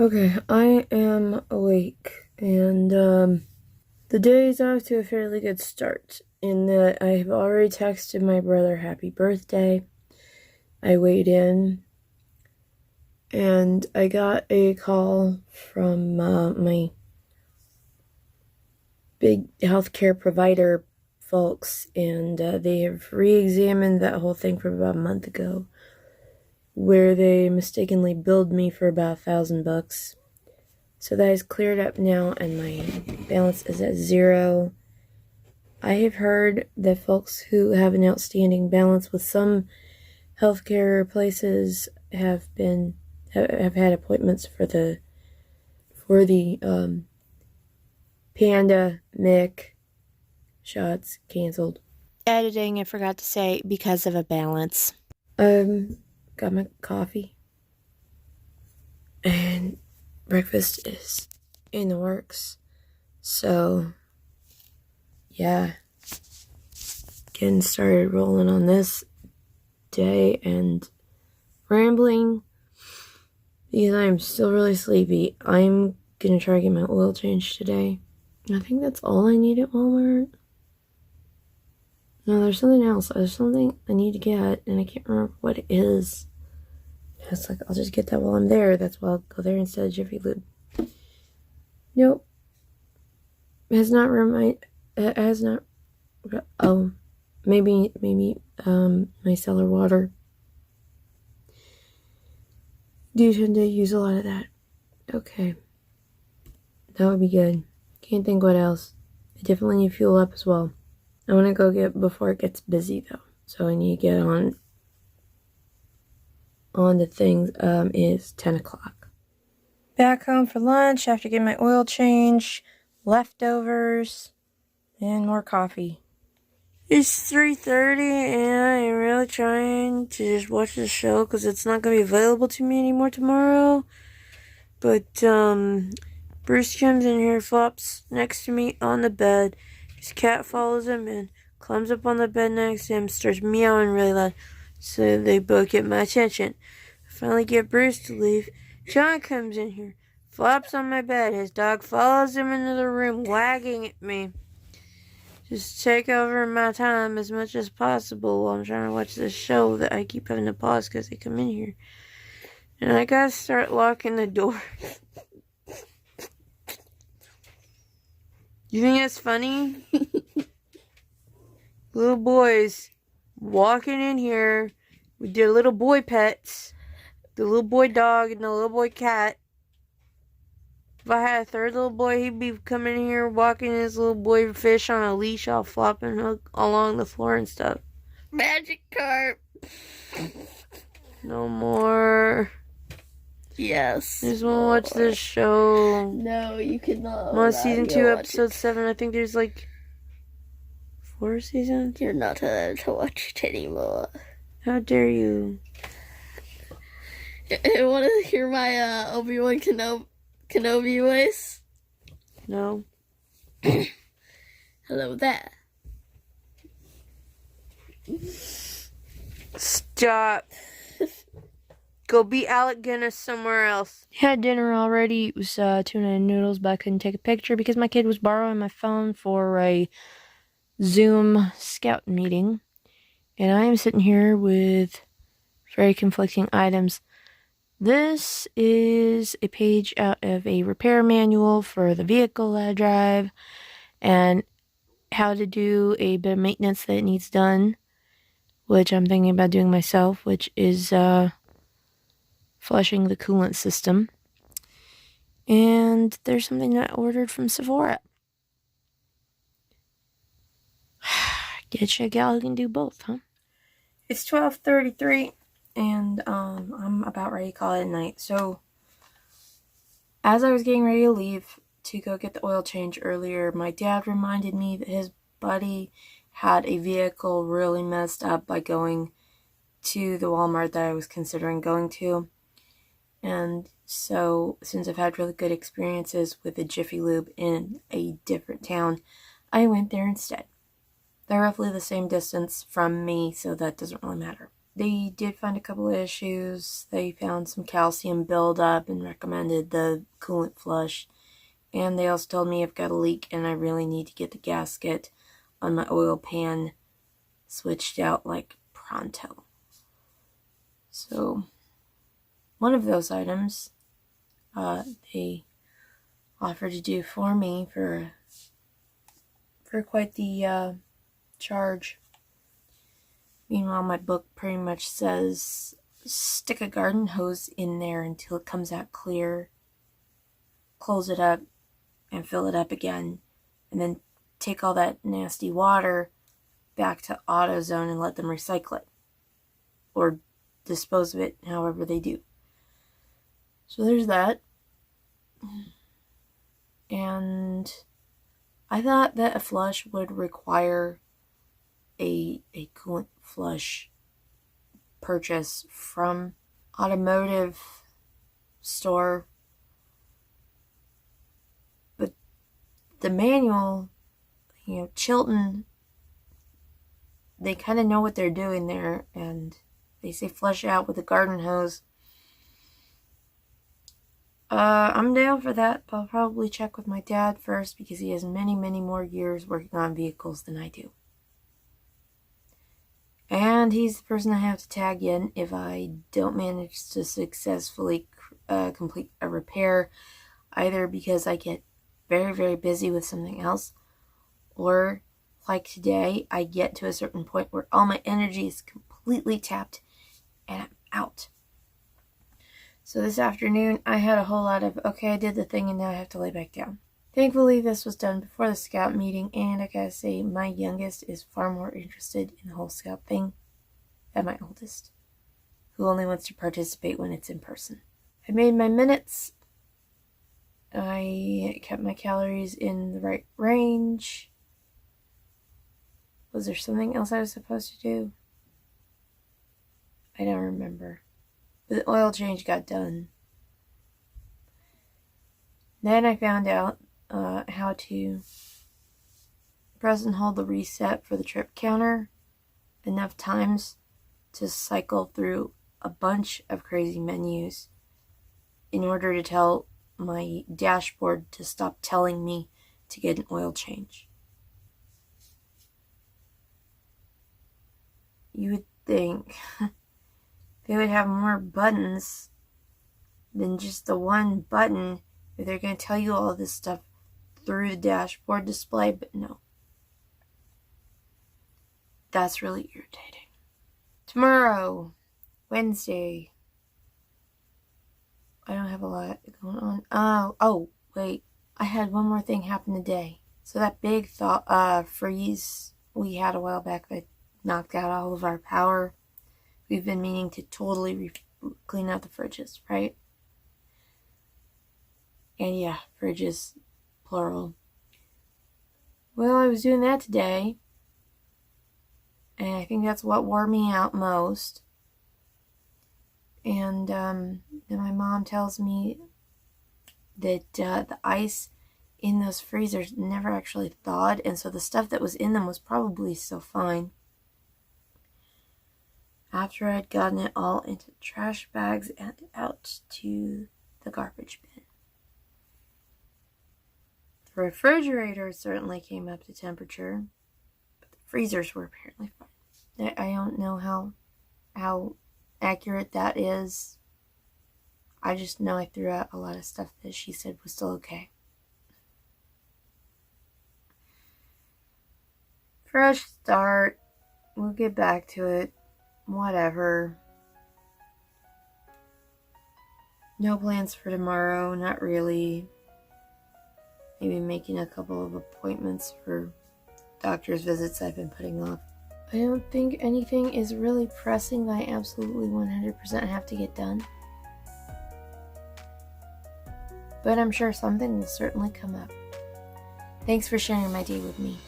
Okay, I am awake, and the day is off to a fairly good start in that I have already texted my brother happy birthday. I weighed in, and I got a call from my big healthcare provider folks, and they have re-examined that whole thing from about a month ago, where they mistakenly billed me for about $1,000. So that is cleared up now, and my balance is at 0. I have heard that folks who have an outstanding balance with some healthcare places have had appointments for the pandemic shots canceled. Editing, I forgot to say, because of a balance. Got my coffee, and breakfast is in the works. So, yeah, getting started rolling on this day and rambling because I'm still really sleepy. I'm gonna try to get my oil changed today. I think that's all I need at Walmart. No, there's something else. There's something I need to get, and I can't remember what it is. It's like, I'll just get that while I'm there. That's why I'll go there instead of Jiffy Lube. Nope. Oh, maybe, micellar water. Do tend to use a lot of that. Okay. That would be good. Can't think what else. I definitely need to fuel up as well. I want to go get before it gets busy, though. So I need to get on the things. Is 10 o'clock. Back home for lunch after getting my oil change, leftovers, and more coffee. It's 3:30, and I am really trying to just watch the show because it's not going to be available to me anymore tomorrow. But, Bruce comes in here, flops next to me on the bed. His cat follows him and climbs up on the bed next to him, starts meowing really loud. So they both get my attention. I finally get Bruce to leave. John comes in here, flops on my bed. His dog follows him into the room, wagging at me. Just take over my time as much as possible while I'm trying to watch this show that I keep having to pause because they come in here. And I gotta start locking the door. You think that's funny? Little boys walking in here with their little boy pets. The little boy dog and the little boy cat. If I had a third little boy, he'd be coming in here walking his little boy fish on a leash, all flopping along the floor and stuff. Magic carp. No more. Yes. I just want to watch this show. No, you cannot. I'm on season 2, episode 7. I think there's like 4 seasons. You're not allowed to watch it anymore. How dare you? You want to hear my Obi-Wan Kenobi voice? No. Hello there. Stop. Go be Alec Guinness somewhere else. Had dinner already. It was tuna and noodles, but I couldn't take a picture because my kid was borrowing my phone for a Zoom scout meeting. And I am sitting here with very conflicting items. This is a page out of a repair manual for the vehicle that I drive and how to do a bit of maintenance that needs done, which I'm thinking about doing myself, which is flushing the coolant system. And there's something that I ordered from Sephora. Get you a gal who can do both, huh? It's 12:33, and I'm about ready to call it a night. So, as I was getting ready to leave to go get the oil change earlier, my dad reminded me that his buddy had a vehicle really messed up by going to the Walmart that I was considering going to. And so, since I've had really good experiences with a Jiffy Lube in a different town, I went there instead. They're roughly the same distance from me, so that doesn't really matter. they did find a couple of issues. They found some calcium buildup and recommended the coolant flush. And they also told me I've got a leak and I really need to get the gasket on my oil pan switched out like pronto. So one of those items they offered to do for me for quite the charge. Meanwhile, my book pretty much says stick a garden hose in there until it comes out clear, close it up, and fill it up again, and then take all that nasty water back to AutoZone and let them recycle it, or dispose of it however they do. So there's that. And I thought that a flush would require a coolant flush purchase from automotive store, but the manual, Chilton, they kind of know what they're doing there, and they say flush out with a garden hose. I'm down for that, but I'll probably check with my dad first because he has many, many more years working on vehicles than I do. And he's the person I have to tag in if I don't manage to successfully complete a repair, either because I get very, very busy with something else, or like today, I get to a certain point where all my energy is completely tapped and I'm out. So this afternoon, I had a whole lot of, okay, I did the thing and now I have to lay back down. Thankfully, this was done before the scout meeting, and I gotta say, my youngest is far more interested in the whole scout thing than my oldest, who only wants to participate when it's in person. I made my minutes. I kept my calories in the right range. Was there something else I was supposed to do? I don't remember. But the oil change got done. Then I found out how to press and hold the reset for the trip counter enough times to cycle through a bunch of crazy menus in order to tell my dashboard to stop telling me to get an oil change. You would think they would have more buttons than just the one button if they're going to tell you all this stuff through the dashboard display, but no. That's really irritating. Tomorrow, Wednesday, I don't have a lot going on. Oh, wait. I had one more thing happen today. So that big freeze we had a while back that knocked out all of our power, we've been meaning to totally clean out the fridges, right? And yeah, fridges, plural. Well, I was doing that today, and I think that's what wore me out most. And then my mom tells me that the ice in those freezers never actually thawed, and so the stuff that was in them was probably still fine. After I'd gotten it all into trash bags and out to the garbage bin. The refrigerator certainly came up to temperature, but the freezers were apparently fine. I don't know how accurate that is. I just know I threw out a lot of stuff that she said was still okay. Fresh start. We'll get back to it. Whatever. No plans for tomorrow, not really. Maybe making a couple of appointments for doctor's visits I've been putting off. I don't think anything is really pressing that I absolutely 100% have to get done. But I'm sure something will certainly come up. Thanks for sharing my day with me.